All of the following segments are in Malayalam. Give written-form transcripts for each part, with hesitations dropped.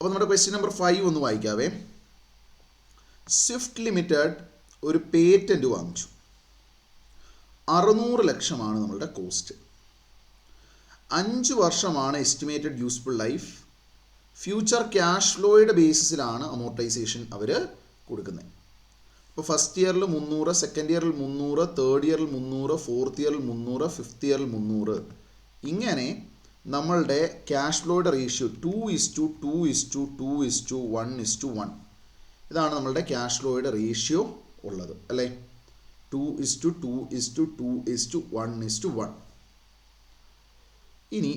അപ്പോൾ നമ്മുടെ ക്വസ്റ്റ്യൻ നമ്പർ 5 ഒന്ന് വായിക്കാവേ. സ്വിഫ്റ്റ് ലിമിറ്റഡ് ഒരു പേറ്റൻറ്റ് വാങ്ങിച്ചു. 600 ലക്ഷമാണ് നമ്മളുടെ കോസ്റ്റ്. 5 വർഷമാണ് estimated useful life. Future cash ഫ്ലോയുടെ ബേസിസിലാണ് അമോർട്ടൈസേഷൻ അവർ കൊടുക്കുന്നത്. ഇപ്പോൾ ഫസ്റ്റ് ഇയറിൽ 300, സെക്കൻഡ് ഇയറിൽ 300, തേർഡ് ഇയറിൽ 300, ഫോർത്ത് ഇയറിൽ 300, ഫിഫ്ത്ത് ഇയറിൽ 300. ഇങ്ങനെ നമ്മളുടെ ക്യാഷ് ഫ്ലോയുടെ റേഷ്യോ 2:2:2:1:1. ഇതാണ് നമ്മളുടെ ക്യാഷ് ഫ്ലോയുടെ റേഷ്യോ ഉള്ളത് അല്ലേ. 2:2:2:1:1. ഇനി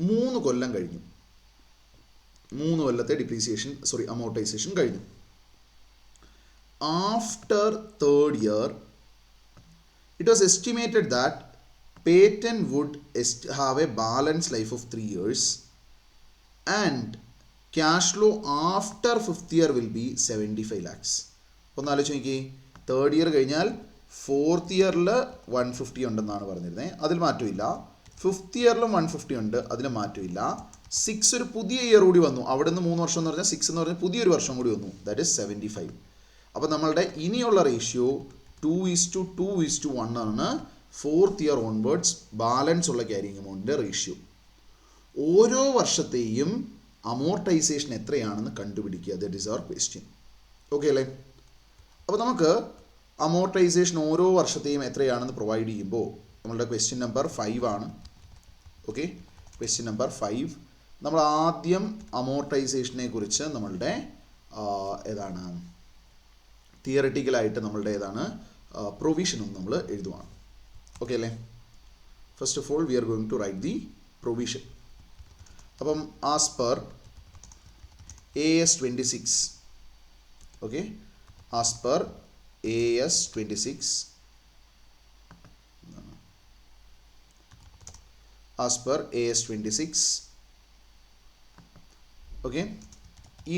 3 കൊല്ലം കഴിഞ്ഞു. 3 കൊല്ലത്തെ അമോർട്ടൈസേഷൻ കഴിഞ്ഞു. After third year, it was estimated that patent would have a balance life of 3 years and cash flow after 5th year will be 75 lakhs. ഒന്ന് ആലോചിച്ച് നോക്കി, തേർഡ് ഇയർ കഴിഞ്ഞാൽ ഫോർത്ത് ഇയറിൽ 150 ഉണ്ടെന്നാണ് പറഞ്ഞിരുന്നത്, അതിൽ മാറ്റമില്ല. ഫിഫ്ത്ത് ഇയറിലും 150 ഉണ്ട്, അതിൽ മാറ്റമില്ല. 6 ഒരു പുതിയ ഇയർ കൂടി വന്നു. അവിടെ നിന്ന് 3 വർഷം എന്ന് പറഞ്ഞാൽ 6 എന്ന് പറഞ്ഞാൽ പുതിയൊരു വർഷം കൂടി വന്നു, ദാറ്റ് ഈസ് 75. അപ്പോൾ നമ്മളുടെ ഇനിയുള്ള റേഷ്യോ 2:2:1 ആണ്. ഫോർത്ത് ഇയർ ഓൺവേർഡ്സ് ബാലൻസ് ഉള്ള ക്യാരിങ് എമൗണ്ടിൻ്റെ റേഷ്യോ. ഓരോ വർഷത്തെയും അമോർട്ടൈസേഷൻ എത്രയാണെന്ന് കണ്ടുപിടിക്കുക. That is our question. Okay അല്ലേ. അപ്പോൾ നമുക്ക് അമോർട്ടൈസേഷൻ ഓരോ വർഷത്തെയും എത്രയാണെന്ന് പ്രൊവൈഡ് ചെയ്യുമ്പോൾ നമ്മളുടെ ക്വസ്റ്റ്യൻ നമ്പർ 5 ആണ്. Okay, question number 5. നമ്മൾ ആദ്യം അമോർട്ടൈസേഷനെ കുറിച്ച് നമ്മളുടെ ഏതാണ് തിയററ്റിക്കലായിട്ട് നമ്മളുടെ ഏതാണ് പ്രൊവിഷനും നമ്മൾ എഴുതുവാണ്. ഓക്കെ അല്ലേ. First of all we are going to write the provision. അപ്പം as per AS 26, okay, as per AS 26, as per AS 26, okay,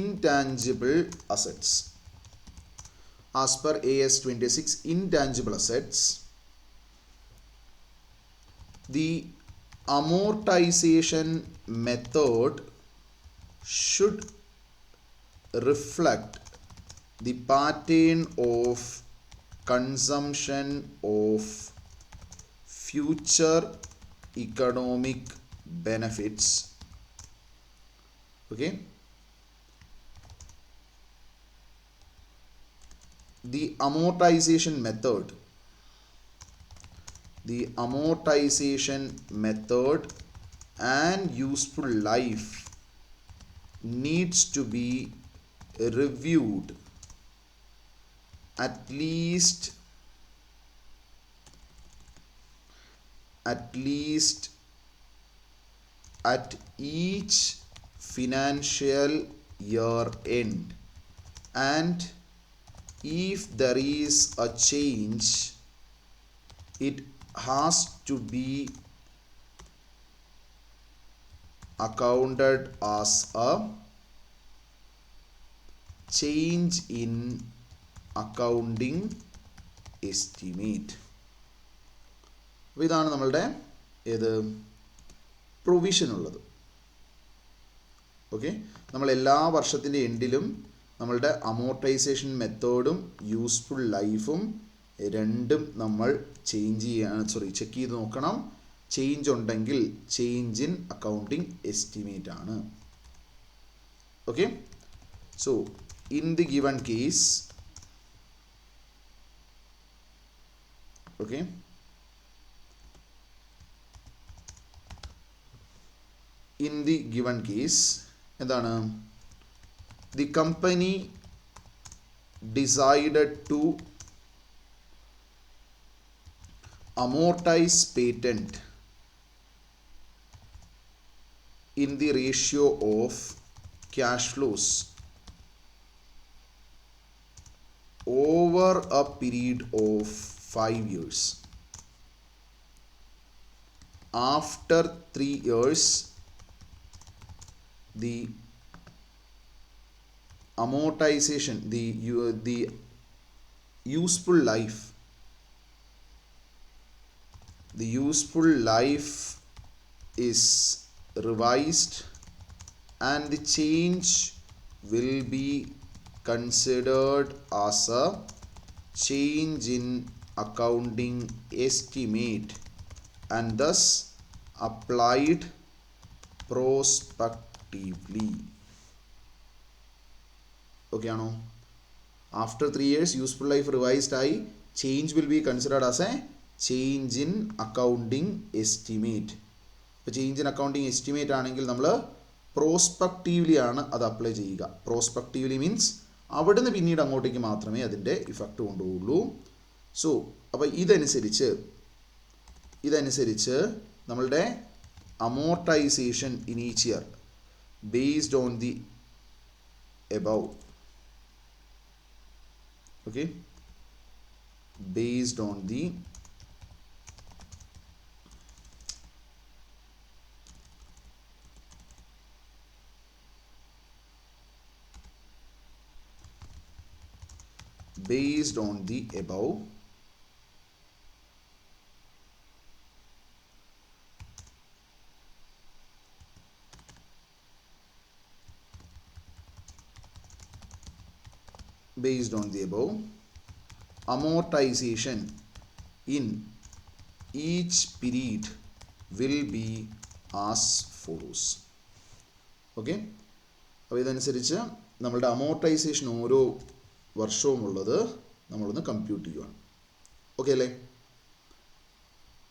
intangible assets. As per AS 26 intangible assets, the amortization method should reflect the pattern of consumption of future economic benefits. Okay, the amortization method and useful life needs to be reviewed at least at each financial year end, and if there is a change, it has to be accounted as a change in accounting estimate. അപ്പോൾ ഇതാണ് നമ്മളുടെ പ്രൊവിഷൻ ഉള്ളത്. ഓക്കെ, നമ്മൾ എല്ലാ വർഷത്തിൻ്റെ എൻഡിലും നമ്മളുടെ അമോർട്ടൈസേഷൻ മെത്തേഡും യൂസ്ഫുൾ ലൈഫും രണ്ടും നമ്മൾ ചെക്ക് ചെയ്ത് നോക്കണം. ചേഞ്ച് ഉണ്ടെങ്കിൽ ചേഞ്ച് ഇൻ അക്കൗണ്ടിങ് എസ്റ്റിമേറ്റ് ആണ്. Okay, so in the given case, okay, in the given case എന്താണ്, the company decided to amortize patent in the ratio of cash flows over a period of 5 years. After 3 years, the amortization, the useful life is revised and the change will be considered as a change in accounting estimate and thus applied prospectively. Okay ആണോ? After 3 years useful life revised ആയി, change will be considered as a change in accounting estimate. ഇപ്പോൾ ചേഞ്ച് ഇൻ അക്കൗണ്ടിങ് എസ്റ്റിമേറ്റ് ആണെങ്കിൽ നമ്മൾ പ്രോസ്പെക്റ്റീവ്ലി ആണ് അത് അപ്ലൈ ചെയ്യുക. പ്രോസ്പെക്റ്റീവ്ലി മീൻസ് അവിടുന്ന് പിന്നീട് അങ്ങോട്ടേക്ക് മാത്രമേ അതിൻ്റെ ഇഫക്റ്റ് കൊണ്ടുപോകുള്ളൂ. സോ അപ്പോൾ ഇതനുസരിച്ച് നമ്മളുടെ amortization in each year based on the above, okay, based on the above amortization in each period will be as follows. Okay, അപ്പോൾ ഇതനുസരിച്ച് നമ്മളുടെ അമോർട്ടൈസേഷൻ ഓരോ വർഷവും ഉള്ളത് നമ്മളൊന്ന് കമ്പ്യൂട്ട് ചെയ്യുകയാണ്. ഓക്കെ അല്ലേ?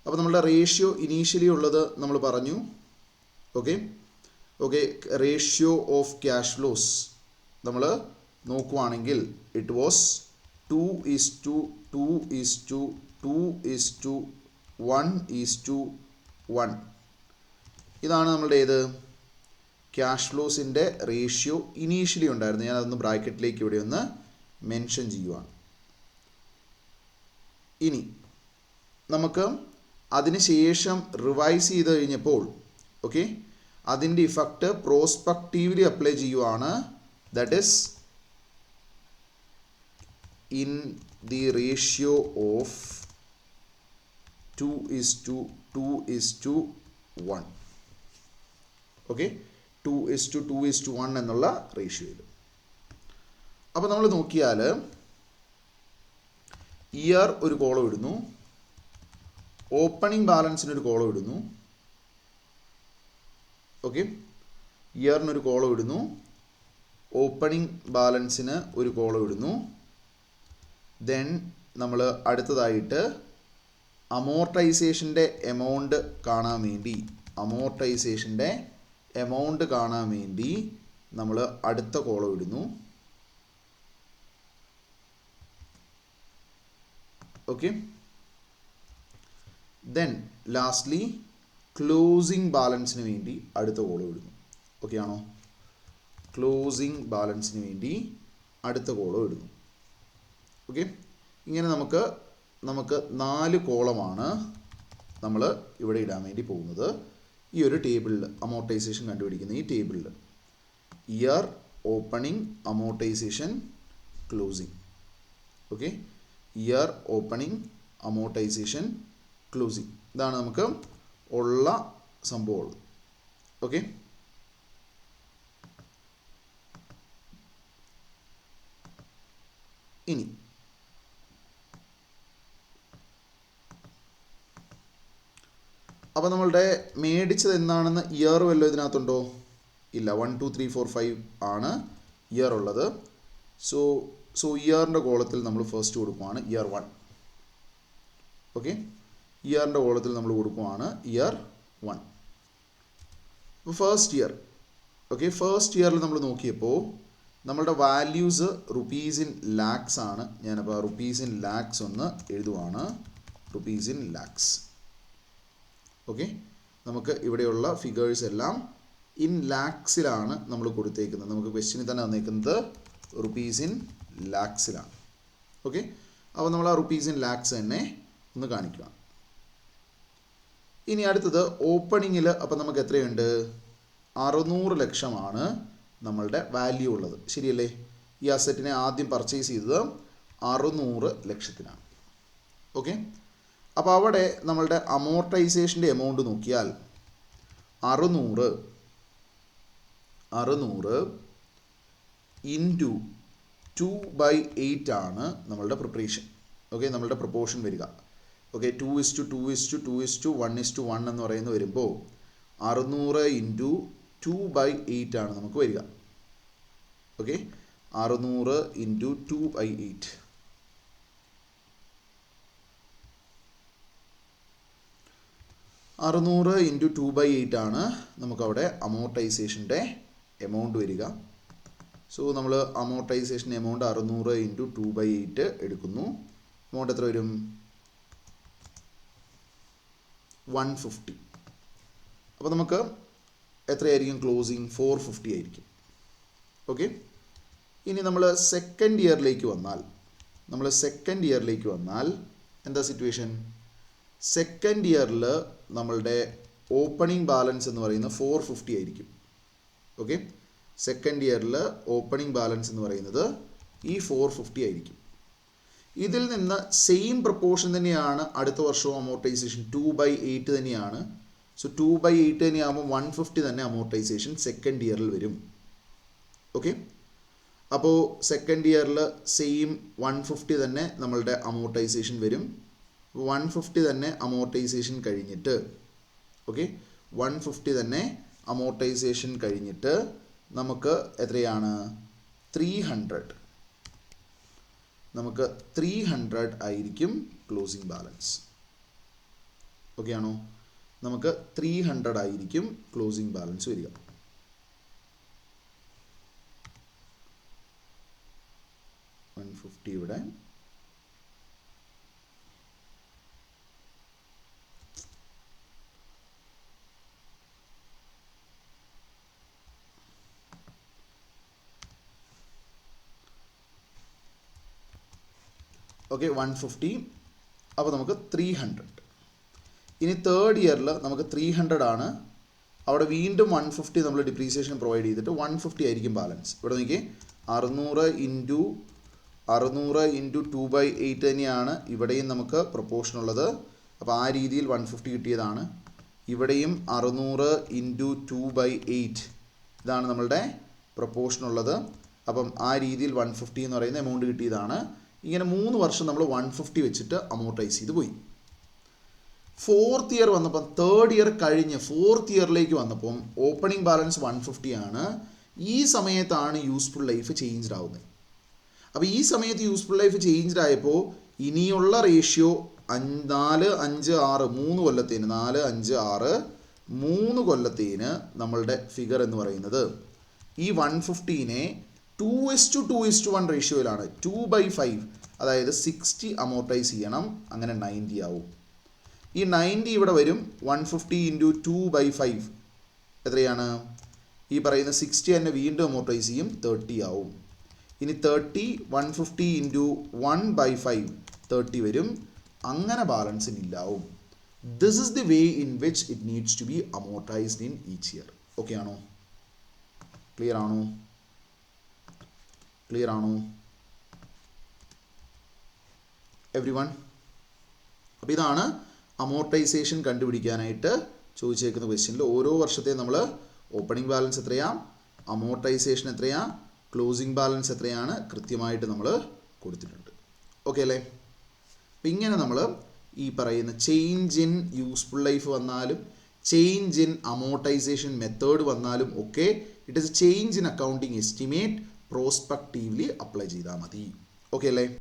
അപ്പോൾ നമ്മളുടെ റേഷ്യോ ഇനീഷ്യലി ഉള്ളത് നമ്മൾ പറഞ്ഞു. Okay, ratio of cash flows നമ്മൾ നോക്കുവാണെങ്കിൽ ഇറ്റ് വാസ് 2:1:1. ഇതാണ് നമ്മളുടെ ഏത് ക്യാഷ് ഫ്ലോസിൻ്റെ റേഷ്യോ ഇനീഷ്യലി ഉണ്ടായിരുന്നു. ഞാൻ അതൊന്ന് ബ്രാക്കറ്റിലേക്ക് ഇവിടെ ഒന്ന് മെൻഷൻ ചെയ്യുവാണ്. ഇനി നമുക്ക് അതിന് ശേഷം റിവൈസ് ചെയ്ത് കഴിഞ്ഞപ്പോൾ ഓക്കെ അതിൻ്റെ ഇഫക്റ്റ് പ്രോസ്പെക്റ്റീവ്ലി അപ്ലൈ ചെയ്യുവാണ്. That is in the ratio of 2:2:1. Okay, 2:2:1 എന്നുള്ള റേഷ്യോയിൽ. അപ്പോൾ നമ്മൾ നോക്കിയാൽ ഇയർ ഒരു കോളം ഇടുന്നു, ഓപ്പണിംഗ് ബാലൻസിനൊരു കോളം ഇടുന്നു. ഓക്കെ, ഇയറിനൊരു കോളം ഇടുന്നു, ഓപ്പണിംഗ് ബാലൻസിന് ഒരു കോളം ഇടുന്നു. ദെൻ നമ്മൾ അടുത്തതായിട്ട് അമോർട്ടൈസേഷൻ്റെ എമൗണ്ട് കാണാൻ വേണ്ടി നമ്മൾ അടുത്ത കോളം ഇടുന്നു. ഓക്കെ, ദെൻ ലാസ്റ്റ്ലി ക്ലോസിംഗ് ബാലൻസിന് വേണ്ടി അടുത്ത കോളം ഇടുന്നു. ഓക്കെ ആണോ? ക്ലോസിംഗ് ബാലൻസിന് വേണ്ടി അടുത്ത കോളം ഇടുന്നു. ഓക്കെ, ഇങ്ങനെ നമുക്ക് 4 കോളമാണ് നമ്മൾ ഇവിടെ ഇടാൻ വേണ്ടി പോകുന്നത്. ഈ ഒരു ടേബിളിൽ അമോർട്ടൈസേഷൻ കണ്ടുപിടിക്കുന്ന ഈ ടേബിളിൽ year, opening, amortisation, closing. Okay, year, opening, amortisation, closing. ഇതാണ് നമുക്ക് ഉള്ള സംഭവം. ഓക്കെ, ഇനി അപ്പോൾ നമ്മളുടെ മേടിച്ചത് എന്താണെന്ന് ഇയർ വല്ലതും ഇതിനകത്തുണ്ടോ? ഇല്ല. 1 2 3 4 5 ആണ് ഇയർ ഉള്ളത്. സോ ഇയറിൻ്റെ കോളത്തിൽ നമ്മൾ ഫസ്റ്റ് കൊടുക്കുവാണ് ഇയർ 1. ഓക്കെ, ഇയറിൻ്റെ കോളത്തിൽ നമ്മൾ കൊടുക്കുവാണ് ഇയർ 1. അപ്പോൾ ഫസ്റ്റ് ഇയർ. ഓക്കെ, ഫസ്റ്റ് ഇയറിൽ നമ്മൾ നോക്കിയപ്പോൾ നമ്മളുടെ വാല്യൂസ് റുപ്പീസ് ഇൻ ലാക്സ് ആണ്. ഞാനപ്പോൾ റുപ്പീസ് ഇൻ ലാക്സ് ഒന്ന് എഴുതുവാണ്. Rupees in lakhs. ഓക്കെ, നമുക്ക് ഇവിടെയുള്ള ഫിഗേഴ്സ് എല്ലാം ഇൻ ലാക്സിലാണ് നമ്മൾ കൊടുത്തേക്കുന്നത്. നമുക്ക് ക്വസ്റ്റ്യനിൽ തന്നെ തന്നേക്കുന്നത് റുപ്പീസ് ഇൻ ലാക്സിലാണ്. ഓക്കെ, അപ്പോൾ നമ്മൾ ആ റുപ്പീസ് ഇൻ ലാക്സ് തന്നെ ഒന്ന് കാണിക്കുക. ഇനി അടുത്തത് ഓപ്പണിങ്ങിൽ അപ്പോൾ നമുക്ക് എത്രയുണ്ട്? 600 ലക്ഷമാണ് നമ്മളുടെ വാല്യൂ ഉള്ളത്. ശരിയല്ലേ? ഈ അസറ്റിനെ ആദ്യം പർച്ചേസ് ചെയ്തത് 600 ലക്ഷത്തിനാണ്. ഓക്കെ, അപ്പോൾ അവിടെ നമ്മളുടെ അമോർട്ടൈസേഷൻ്റെ എമൗണ്ട് നോക്കിയാൽ 600 ഇൻറ്റു 2/8 ആണ് നമ്മളുടെ പ്രിപ്പറേഷൻ. ഓക്കെ, നമ്മളുടെ പ്രൊപ്പോർഷൻ വരിക. ഓക്കെ, 2:2:2:1:1 എന്ന് പറയുന്നത് വരുമ്പോൾ 600 ഇൻറ്റു 2/8 ആണ് നമുക്ക് വരിക. Okay, 600 into 2/8. 600 ഇൻറ്റു 2/8 ആണ് നമുക്കവിടെ അമോർട്ടൈസേഷൻ്റെ എമൗണ്ട് വരിക. സോ നമ്മൾ അമോർട്ടൈസേഷൻ എമൗണ്ട് 600 ഇൻറ്റു 2/8 എടുക്കുന്നു. എമൗണ്ട് എത്ര വരും? 150. അപ്പോൾ നമുക്ക് എത്രയായിരിക്കും ക്ലോസിങ്? 450 ആയിരിക്കും. ഓക്കെ, ഇനി നമ്മൾ സെക്കൻഡ് ഇയറിലേക്ക് വന്നാൽ എന്താ സിറ്റുവേഷൻ? സെക്കൻഡ് ഇയറിൽ നമ്മളുടെ ഓപ്പണിംഗ് ബാലൻസ് എന്ന് പറയുന്നത് 450 ആയിരിക്കും. ഓക്കെ, സെക്കൻഡ് ഇയറിൽ ഓപ്പണിംഗ് ബാലൻസ് എന്ന് പറയുന്നത് ഈ 450 ആയിരിക്കും. ഇതിൽ നിന്ന് സെയിം പ്രപ്പോർഷൻ തന്നെയാണ് അടുത്ത വർഷവും അമോർട്ടൈസേഷൻ 2/8 തന്നെയാണ്. സോ 2/8 തന്നെയാകുമ്പോൾ 150 തന്നെ അമോർട്ടൈസേഷൻ സെക്കൻഡ് ഇയറിൽ വരും. ഓക്കെ, അപ്പോൾ സെക്കൻഡ് ഇയറിൽ സെയിം 150 തന്നെ നമ്മളുടെ അമോർട്ടൈസേഷൻ വരും. 150 തന്നെ അമോർട്ടൈസേഷൻ കഴിഞ്ഞിട്ട്, ഓക്കെ, 150 തന്നെ അമോർട്ടൈസേഷൻ കഴിഞ്ഞിട്ട് നമുക്ക് എത്രയാണ്? 300. നമുക്ക് 300 ആയിരിക്കും ക്ലോസിംഗ് ബാലൻസ്. ഓക്കെ ആണോ? നമുക്ക് 300 ആയിരിക്കും ക്ലോസിംഗ് ബാലൻസ് വരിക. ഇവിടെ ഓക്കെ 150. അപ്പോൾ നമുക്ക് 300. ഇനി തേർഡ് ഇയറിൽ നമുക്ക് 300 ആണ്. അവിടെ വീണ്ടും 150 നമ്മൾ ഡിപ്രീസിയേഷൻ പ്രൊവൈഡ് ചെയ്തിട്ട് 150 ആയിരിക്കും ബാലൻസ്. ഇവിടെ നോക്കി 600 ഇൻറ്റു 2/8 തന്നെയാണ് ഇവിടെയും നമുക്ക് പ്രൊപ്പോർഷൻ ഉള്ളത്. അപ്പോൾ ആ രീതിയിൽ 150 കിട്ടിയതാണ്. ഇവിടെയും 600 ഇൻറ്റു 2/8 ഇതാണ് നമ്മളുടെ പ്രൊപ്പോർഷൻ ഉള്ളത്. അപ്പം ആ രീതിയിൽ 150 എന്ന് പറയുന്ന എമൗണ്ട് കിട്ടിയതാണ്. ഇങ്ങനെ 3 വർഷം നമ്മൾ 150 വെച്ചിട്ട് അമോർട്ടൈസ് ചെയ്ത് പോയി. ഫോർത്ത് ഇയർ വന്നപ്പം, തേർഡ് ഇയർ കഴിഞ്ഞ് ഫോർത്ത് ഇയറിലേക്ക് വന്നപ്പം ഓപ്പണിംഗ് ബാലൻസ് 150 ആണ്. ഈ സമയത്താണ് യൂസ്ഫുൾ ലൈഫ് ചേഞ്ച്ഡ് ആവുന്നത്. അപ്പോൾ ഈ സമയത്ത് യൂസ്ഫുൾ ലൈഫ് ചേഞ്ച്ഡ് ആയപ്പോൾ ഇനിയുള്ള റേഷ്യോ 4, 5, 6 3 കൊല്ലത്തേന് 4, 5, 6 3 കൊല്ലത്തേന് നമ്മളുടെ ഫിഗർ എന്ന് പറയുന്നത് ഈ 150നെ 2:2:1 റേഷ്യോയിലാണ്. 2/5, അതായത് 60 അമോർട്ടൈസ് ചെയ്യണം. അങ്ങനെ 90 ആവും. ഈ 90 ഇവിടെ വരും. 150 ഇൻറ്റു 2/5 എത്രയാണ്? ഈ പറയുന്ന 60 തന്നെ വീണ്ടും അമോർട്ടൈസ് ചെയ്യും. 30 ആവും. ഇനി 30 150 ഇൻറ്റു 1/5 30 വരും. അങ്ങനെ ബാലൻസിന് ഇല്ലാവും. This is the way in which it needs to be amortised in each year. Okay ആണോ? ക്ലിയർ ആണോ? Everyone? അപ്പോൾ ഇതാണ് അമോർട്ടൈസേഷൻ കണ്ടുപിടിക്കാനായിട്ട് ചോദിച്ചേക്കുന്ന ക്വസ്റ്റ്യനിൽ ഓരോ വർഷത്തെയും നമ്മൾ ഓപ്പണിംഗ് ബാലൻസ് എത്രയാ, അമോർട്ടൈസേഷൻ എത്രയാ, ക്ലോസിംഗ് ബാലൻസ് എത്രയാണ് കൃത്യമായിട്ട് നമ്മൾ കൊടുത്തിട്ടുണ്ട്. ഓക്കെ അല്ലേ? അപ്പം ഇങ്ങനെ നമ്മൾ ഈ പറയുന്ന ചേഞ്ച് ഇൻ യൂസ്ഫുൾ ലൈഫ് വന്നാലും ചേഞ്ച് ഇൻ അമോർട്ടൈസേഷൻ മെത്തേഡ് വന്നാലും ഒക്കെ it is A change in accounting estimate പ്രോസ്പെക്റ്റീവ്ലി apply ചെയ്താൽ മതി. ഓക്കെ അല്ലേ?